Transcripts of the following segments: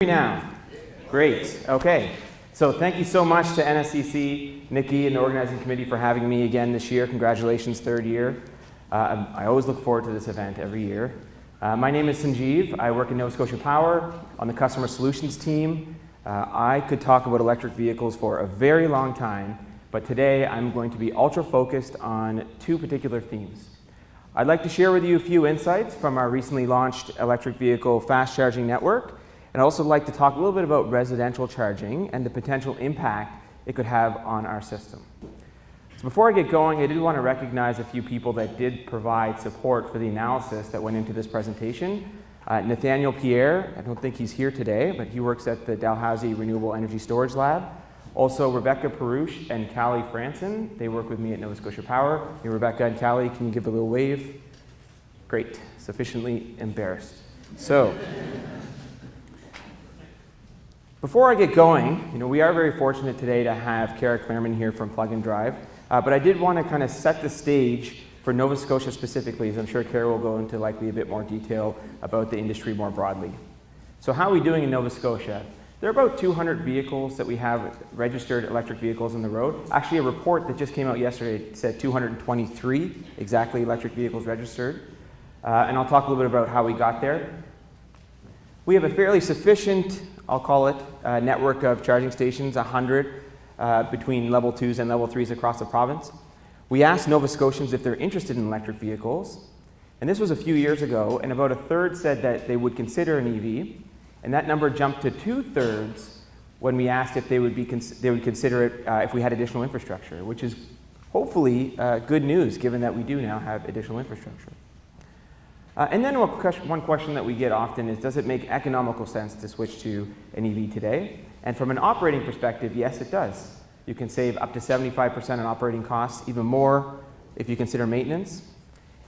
Now, great. Okay, so thank you so much to NSCC, Nikki, and the organizing committee for having me again this year. Congratulations, third year. I always look forward to this event every year. My name is SANJEEV. I work in Nova Scotia Power on the customer solutions team. I could talk about electric vehicles for a very long time, but today I'm going to be ultra focused on two particular themes. I'd like to share with you a few insights from our recently launched electric vehicle fast charging network. And I'd also like to talk a little bit about residential charging and the potential impact it could have on our system. So before I get going, I did want to recognize a few people that did provide support for the analysis that went into this presentation. Nathaniel Pierre, I don't think he's here today, but he works at the Dalhousie Renewable Energy Storage Lab. Also, Rebecca Perouche and Callie Franson, they work with me at Nova Scotia Power. Hey, Rebecca and Callie, can you give a little wave? Great, sufficiently embarrassed. So, before I get going, we are very fortunate today to have Kara Clareman here from Plug and Drive, but I did want to kind of set the stage for Nova Scotia specifically, as I'm sure Kara will go into likely a bit more detail about the industry more broadly. So how are we doing in Nova Scotia? There are about 200 vehicles that we have registered electric vehicles on the road. Actually, a report that just came out yesterday said 223 exactly electric vehicles registered, and I'll talk a little bit about how we got there. We have a fairly sufficient, I'll call it, network of charging stations, 100 between level 2s and level 3s across the province. We asked Nova Scotians if they're interested in electric vehicles, and this was a few years ago, and about a third said that they would consider an EV, and that number jumped to 2/3 when we asked if they would consider it if we had additional infrastructure, which is hopefully good news given that we do now have additional infrastructure. And then one question that we get often is, does it make economical sense to switch to an EV today? And from an operating perspective, yes, it does. You can save up to 75% on operating costs, even more if you consider maintenance.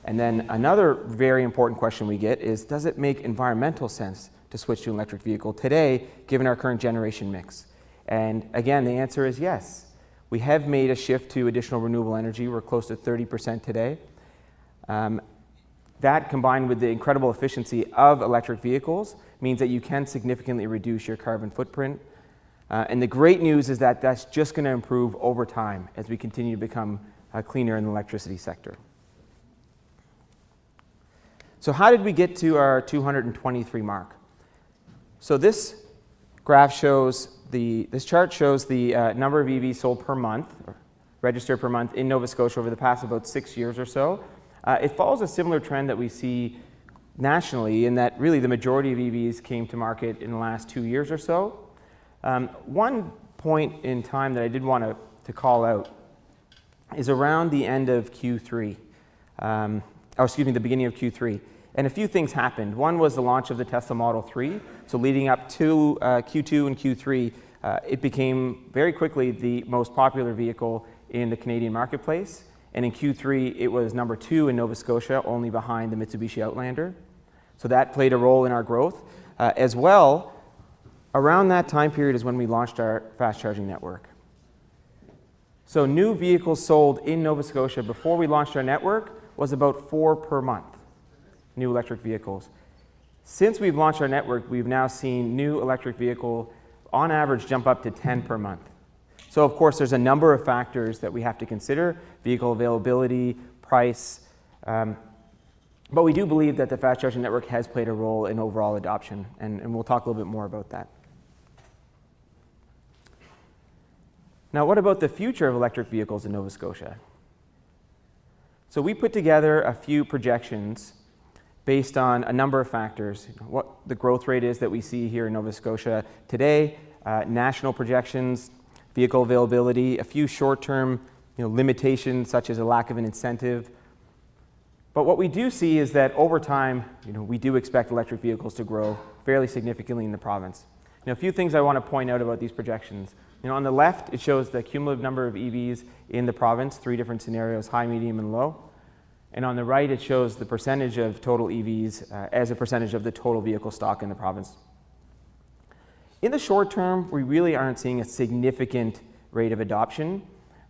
And then another very important question we get is, does it make environmental sense to switch to an electric vehicle today, given our current generation mix? And again, the answer is yes. We have made a shift to additional renewable energy. We're close to 30% today. That, combined with the incredible efficiency of electric vehicles, means that you can significantly reduce your carbon footprint. And the great news is that that's just going to improve over time as we continue to become cleaner in the electricity sector. So how did we get to our 223 mark? So this graph shows this chart shows the number of EVs sold per month, or registered per month in Nova Scotia over the past about 6 years or so. It follows a similar trend that we see nationally in that really the majority of EVs came to market in the last 2 years or so. One point in time that I did want to call out is around the end of Q3, the beginning of Q3. And a few things happened. One was the launch of the Tesla Model 3. So leading up to Q2 and Q3, it became very quickly the most popular vehicle in the Canadian marketplace. And in Q3, it was number 2 in Nova Scotia, only behind the Mitsubishi Outlander. So that played a role in our growth. As well, around that time period is when we launched our fast charging network. So new vehicles sold in Nova Scotia before we launched our network was about 4 per month, new electric vehicles. Since we've launched our network, we've now seen new electric vehicle on average jump up to 10 per month. So of course, there's a number of factors that we have to consider: vehicle availability, price, but we do believe that the fast charging network has played a role in overall adoption, and we'll talk a little bit more about that. Now, what about the future of electric vehicles in Nova Scotia? So we put together a few projections based on a number of factors: what the growth rate is that we see here in Nova Scotia today, national projections, vehicle availability, a few short-term limitations such as a lack of an incentive. But what we do see is that over time, we do expect electric vehicles to grow fairly significantly in the province. Now, a few things I want to point out about these projections. On the left, it shows the cumulative number of EVs in the province, 3 different scenarios: high, medium, and low. And on the right, it shows the percentage of total EVs as a percentage of the total vehicle stock in the province. In the short term, we really aren't seeing a significant rate of adoption.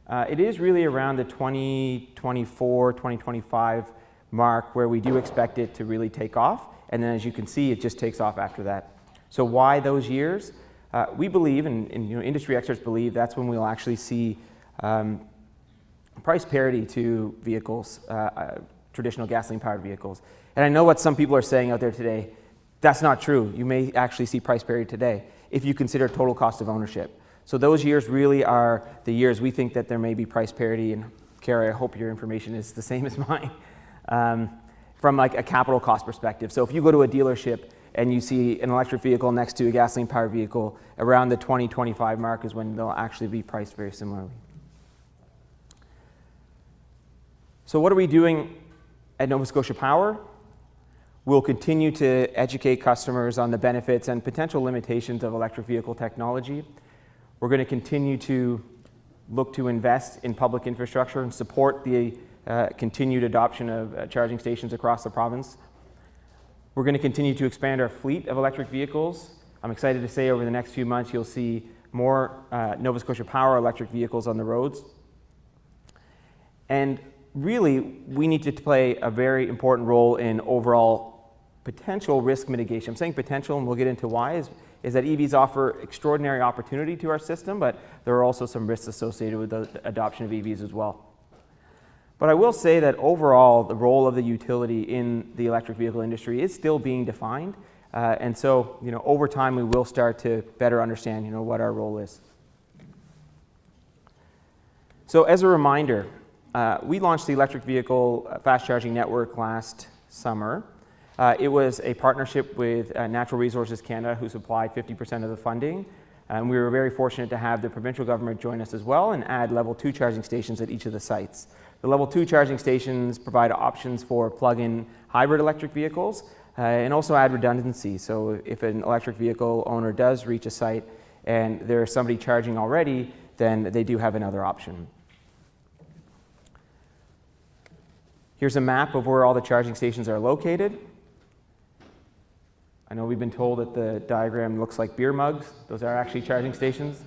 It is really around the 2024, 2025 mark where we do expect it to really take off. And then as you can see, it just takes off after that. So why those years? We believe, and industry experts believe, that's when we'll actually see price parity to vehicles, traditional gasoline-powered vehicles. And I know what some people are saying out there today. That's not true. You may actually see price parity today if you consider total cost of ownership. So those years really are the years we think that there may be price parity. And Kara, I hope your information is the same as mine, from like a capital cost perspective. So if you go to a dealership and you see an electric vehicle next to a gasoline-powered vehicle, around the 2025 mark is when they'll actually be priced very similarly. So what are we doing at Nova Scotia Power? We'll continue to educate customers on the benefits and potential limitations of electric vehicle technology. We're going to continue to look to invest in public infrastructure and support the continued adoption of charging stations across the province. We're going to continue to expand our fleet of electric vehicles. I'm excited to say over the next few months you'll see more Nova Scotia Power electric vehicles on the roads. And really, we need to play a very important role in overall potential risk mitigation. I'm saying potential, and we'll get into why, is that EVs offer extraordinary opportunity to our system, but there are also some risks associated with the adoption of EVs as well. But I will say that overall, the role of the utility in the electric vehicle industry is still being defined. And so, over time, we will start to better understand, what our role is. So as a reminder, we launched the electric vehicle fast charging network last summer. It was a partnership with Natural Resources Canada, who supplied 50% of the funding. And we were very fortunate to have the provincial government join us as well and add level 2 charging stations at each of the sites. The level 2 charging stations provide options for plug-in hybrid electric vehicles and also add redundancy. So if an electric vehicle owner does reach a site and there's somebody charging already, then they do have another option. Here's a map of where all the charging stations are located. I know we've been told that the diagram looks like beer mugs. Those are actually charging stations.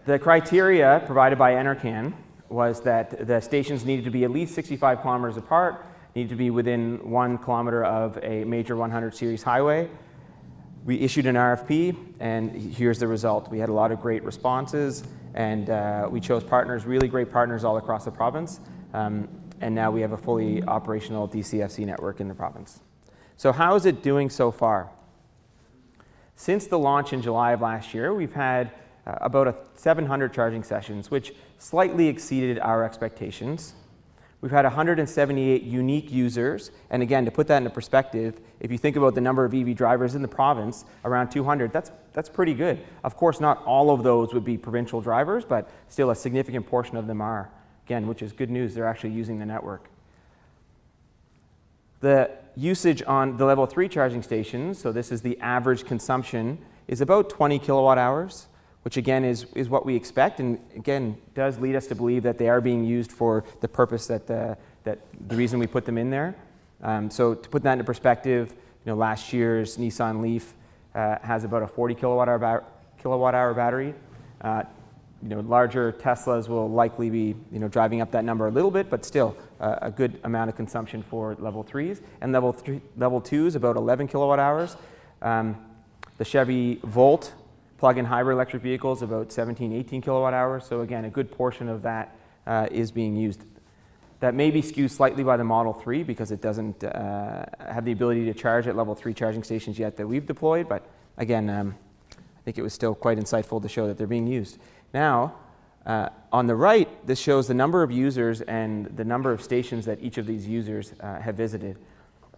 The criteria provided by NRCan was that the stations needed to be at least 65 kilometers apart, needed to be within 1 kilometer of a major 100 series highway. We issued an RFP, and here's the result. We had a lot of great responses, and we chose partners, really great partners all across the province. And now we have a fully operational DCFC network in the province. So how is it doing so far? Since the launch in July of last year, we've had about 700 charging sessions, which slightly exceeded our expectations. We've had 178 unique users, and again, to put that into perspective, if you think about the number of EV drivers in the province, around 200, that's pretty good. Of course, not all of those would be provincial drivers, but still a significant portion of them are. Again, which is good news, they're actually using the network. The usage on the level 3 charging stations, so this is the average consumption, is about 20 kilowatt hours, which again is what we expect, and again does lead us to believe that they are being used for the purpose that the reason we put them in there. So to put that into perspective, last year's Nissan Leaf has about a 40 kilowatt hour battery. Larger Teslas will likely be, driving up that number a little bit, but still a good amount of consumption for level 3s. And level 2s, about 11 kilowatt hours. The Chevy Volt plug-in hybrid electric vehicles, about 17, 18 kilowatt hours. So again, a good portion of that is being used. That may be skewed slightly by the Model 3 because it doesn't have the ability to charge at level 3 charging stations yet that we've deployed. But again, I think it was still quite insightful to show that they're being used. Now, on the right, this shows the number of users and the number of stations that each of these users have visited.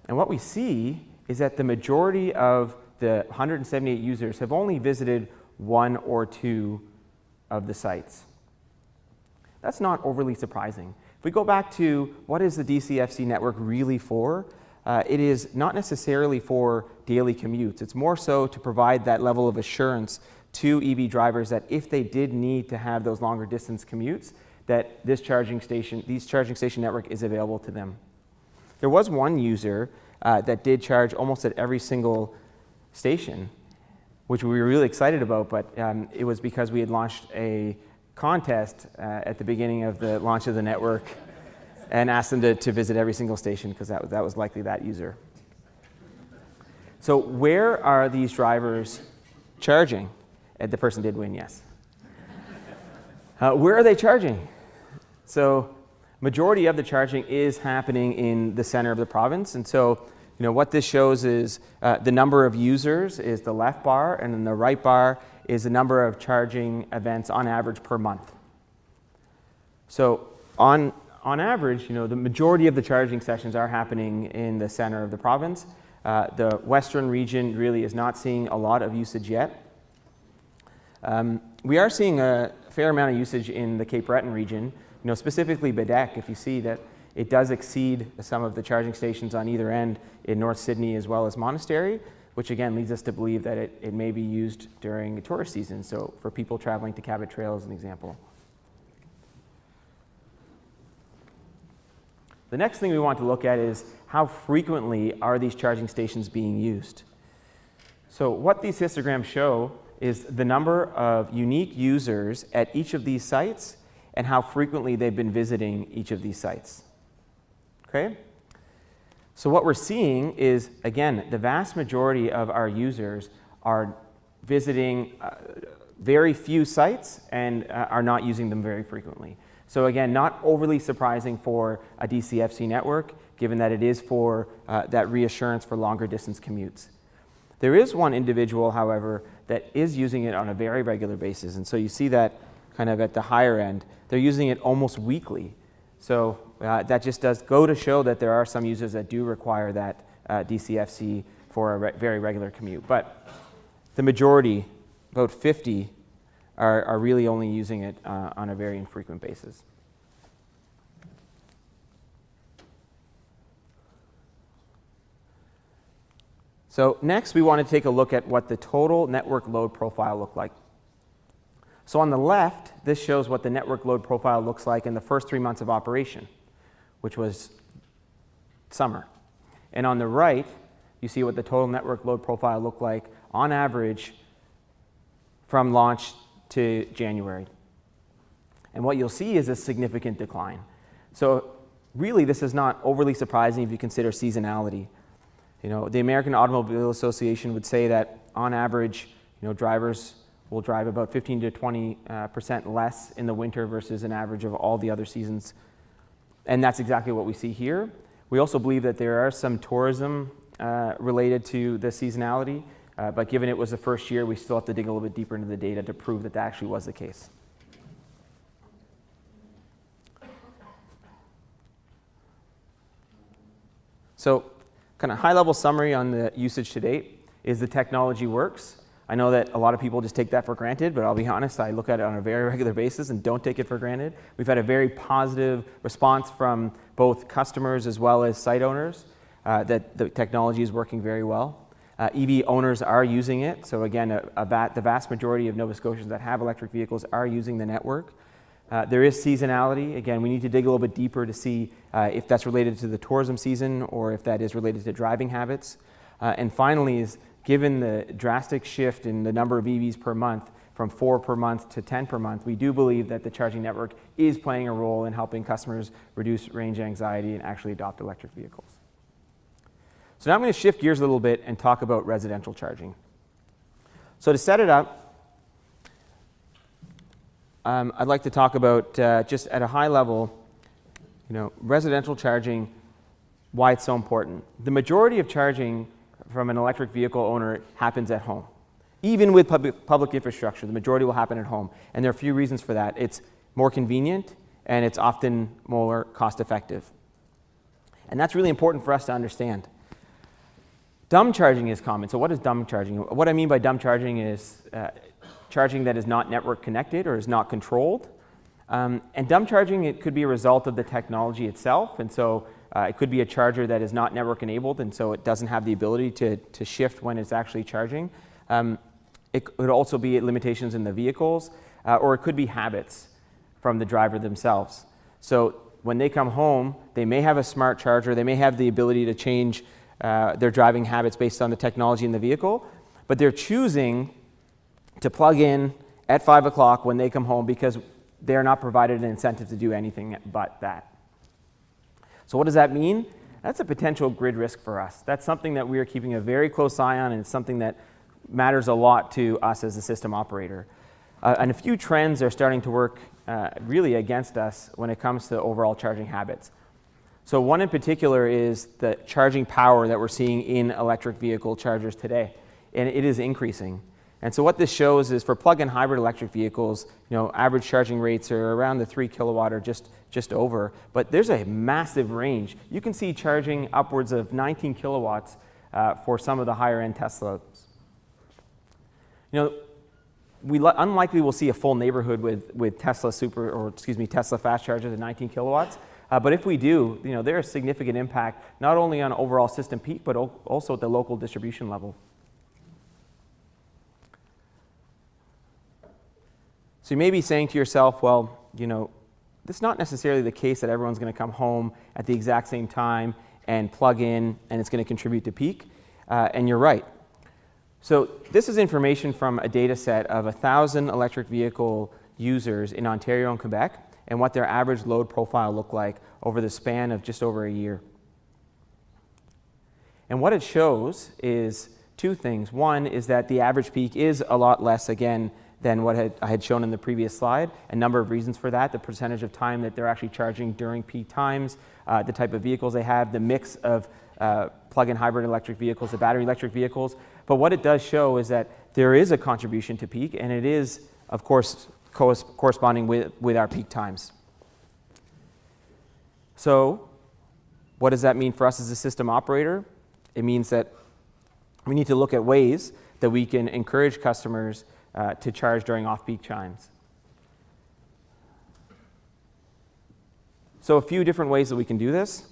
And what we see is that the majority of the 178 users have only visited 1 or 2 of the sites. That's not overly surprising. If we go back to what is the DCFC network really for, it is not necessarily for daily commutes. It's more so to provide that level of assurance to EV drivers that if they did need to have those longer distance commutes, that these charging station network is available to them. There was one user that did charge almost at every single station, which we were really excited about, but it was because we had launched a contest at the beginning of the launch of the network. and asked them to visit every single station because that was likely that user. So where are these drivers charging? The person did win, yes. Where are they charging? So majority of the charging is happening in the center of the province. And so what this shows is the number of users is the left bar, and then the right bar is the number of charging events on average per month. So on average, the majority of the charging sessions are happening in the center of the province. The western region really is not seeing a lot of usage yet. We are seeing a fair amount of usage in the Cape Breton region, specifically Bedeque. If you see that it does exceed some of the charging stations on either end in North Sydney as well as Monastery, which again leads us to believe that it may be used during tourist season, so for people traveling to Cabot Trail as an example. The next thing we want to look at is how frequently are these charging stations being used. So what these histograms show is the number of unique users at each of these sites and how frequently they've been visiting each of these sites. Okay? So what we're seeing is, again, the vast majority of our users are visiting very few sites and are not using them very frequently. So again, not overly surprising for a DCFC network, given that it is for that reassurance for longer distance commutes. There is one individual, however, that is using it on a very regular basis. And so you see that kind of at the higher end. They're using it almost weekly. So that just does go to show that there are some users that do require that DCFC for a very regular commute. But the majority, about 50, are really only using it on a very infrequent basis. So next, we want to take a look at what the total network load profile looked like. So on the left, this shows what the network load profile looks like in the first 3 months of operation, which was summer. And on the right, you see what the total network load profile looked like on average from launch to January. And what you'll see is a significant decline. So really, this is not overly surprising if you consider seasonality. The American Automobile Association would say that on average, drivers will drive about 15 to 20% less in the winter versus an average of all the other seasons. And that's exactly what we see here. We also believe that there are some tourism related to the seasonality, but given it was the first year, we still have to dig a little bit deeper into the data to prove that that actually was the case. So, kind of high-level summary on the usage to date is the technology works. I know that a lot of people just take that for granted, but I'll be honest, I look at it on a very regular basis and don't take it for granted. We've had a very positive response from both customers as well as site owners that the technology is working very well. EV owners are using it. So again, the vast majority of Nova Scotians that have electric vehicles are using the network. There is seasonality. Again, we need to dig a little bit deeper to see if that's related to the tourism season or if that is related to driving habits. And finally, is given the drastic shift in the number of EVs per month from 4 per month to 10 per month, we do believe that the charging network is playing a role in helping customers reduce range anxiety and actually adopt electric vehicles. So now I'm going to shift gears a little bit and talk about residential charging. So to set it up, I'd like to talk about just at a high level, residential charging, why it's so important. The majority of charging from an electric vehicle owner happens at home. Even with public infrastructure, the majority will happen at home. And there are a few reasons for that. It's more convenient and it's often more cost effective. And that's really important for us to understand. Dumb charging is common. So what is dumb charging? What I mean by dumb charging is charging that is not network connected or is not controlled. And dumb charging, it could be a result of the technology itself. And so it could be a charger that is not network enabled, and so it doesn't have the ability to shift when it's actually charging. It could also be limitations in the vehicles, or it could be habits from the driver themselves. So when they come home, they may have a smart charger, they may have the ability to change their driving habits based on the technology in the vehicle, but they're choosing to plug in at 5 o'clock when they come home because they're not provided an incentive to do anything but that. So what does that mean? That's a potential grid risk for us. That's something that we are keeping a very close eye on, and it's something that matters a lot to us as a system operator. And a few trends are starting to work really against us when it comes to overall charging habits. So one in particular is the charging power that we're seeing in electric vehicle chargers today, and it is increasing. And so what this shows is for plug-in hybrid electric vehicles, average charging rates are around the 3 kilowatt or just over, but there's a massive range. You can see charging upwards of 19 kilowatts for some of the higher end Teslas. We unlikely will see a full neighborhood with Tesla Tesla fast chargers at 19 kilowatts. But if we do, there's a significant impact not only on overall system peak, but also at the local distribution level. So you may be saying to yourself, well, this is not necessarily the case that everyone's going to come home at the exact same time and plug in, and it's going to contribute to peak. And you're right. So this is information from a data set of 1,000 electric vehicle users in Ontario and Quebec, and what their average load profile looked like over the span of just over a year. And what it shows is two things. One is that the average peak is a lot less, again, than what I had shown in the previous slide. A number of reasons for that: the percentage of time that they're actually charging during peak times, the type of vehicles they have, the mix of plug-in hybrid electric vehicles, the battery electric vehicles. But what it does show is that there is a contribution to peak, and it is, of course, corresponding with our peak times. So what does that mean for us as a system operator? It means that we need to look at ways that we can encourage customers to charge during off-peak times. So a few different ways that we can do this,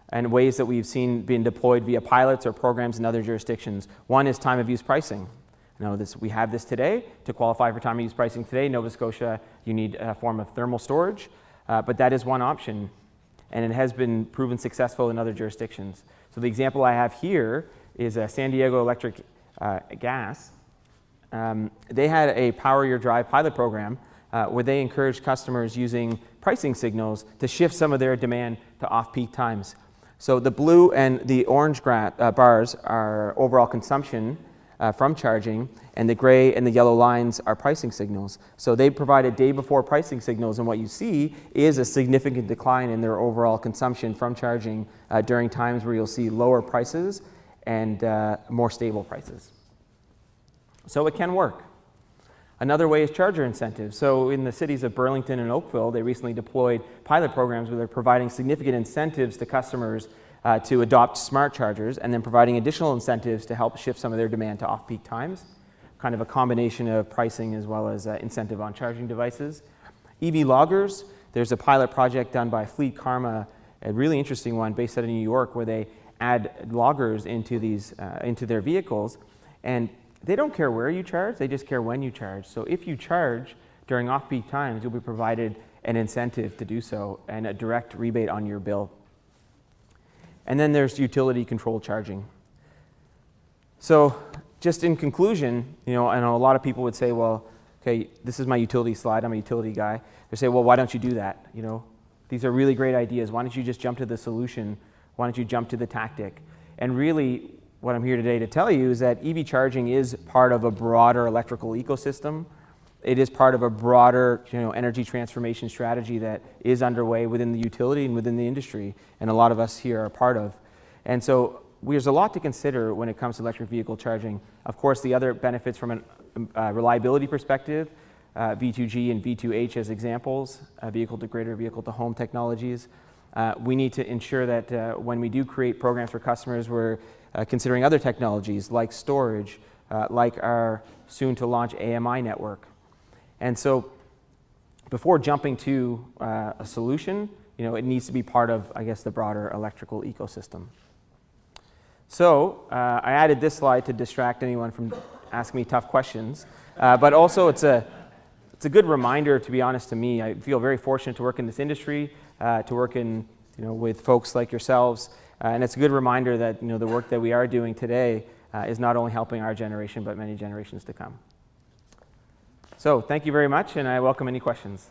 and ways that we've seen being deployed via pilots or programs in other jurisdictions. One is time of use pricing. We have this today. To qualify for time of use pricing today, Nova Scotia, you need a form of thermal storage, but that is one option, and it has been proven successful in other jurisdictions. So the example I have here is San Diego Electric Gas. They had a Power Your Drive pilot program where they encouraged customers using pricing signals to shift some of their demand to off-peak times. So the blue and the orange bars are overall consumption from charging, and the gray and the yellow lines are pricing signals. So they provided day before pricing signals, and what you see is a significant decline in their overall consumption from charging during times where you'll see lower prices and more stable prices. So it can work. Another way is charger incentives. So in the cities of Burlington and Oakville, they recently deployed pilot programs where they're providing significant incentives to customers to adopt smart chargers, and then providing additional incentives to help shift some of their demand to off-peak times. Kind of a combination of pricing as well as incentive on charging devices. EV loggers, there's a pilot project done by Fleet Karma, a really interesting one based out of New York, where they add loggers into their vehicles, and they don't care where you charge, they just care when you charge. So if you charge during off-peak times, you'll be provided an incentive to do so and a direct rebate on your bill. And then there's utility control charging. So just in conclusion, I know a lot of people would say, well, okay, this is my utility slide, I'm a utility guy. They say, well, why don't you do that? These are really great ideas. Why don't you just jump to the solution? Why don't you jump to the tactic? And really, what I'm here today to tell you is that EV charging is part of a broader electrical ecosystem. It is part of a broader energy transformation strategy that is underway within the utility and within the industry, and a lot of us here are part of. And so there's a lot to consider when it comes to electric vehicle charging. Of course, the other benefits from a reliability perspective, V2G and V2H as examples, vehicle-to-grid or vehicle-to-home technologies. We need to ensure that when we do create programs for customers, we're considering other technologies like storage, like our soon-to-launch AMI network. And so before jumping to a solution, it needs to be part of, I guess, the broader electrical ecosystem. So I added this slide to distract anyone from asking me tough questions, but also it's a good reminder, to be honest, to me. I feel very fortunate to work in this industry, to work with folks like yourselves. And it's a good reminder that the work that we are doing today is not only helping our generation, but many generations to come. So thank you very much, and I welcome any questions.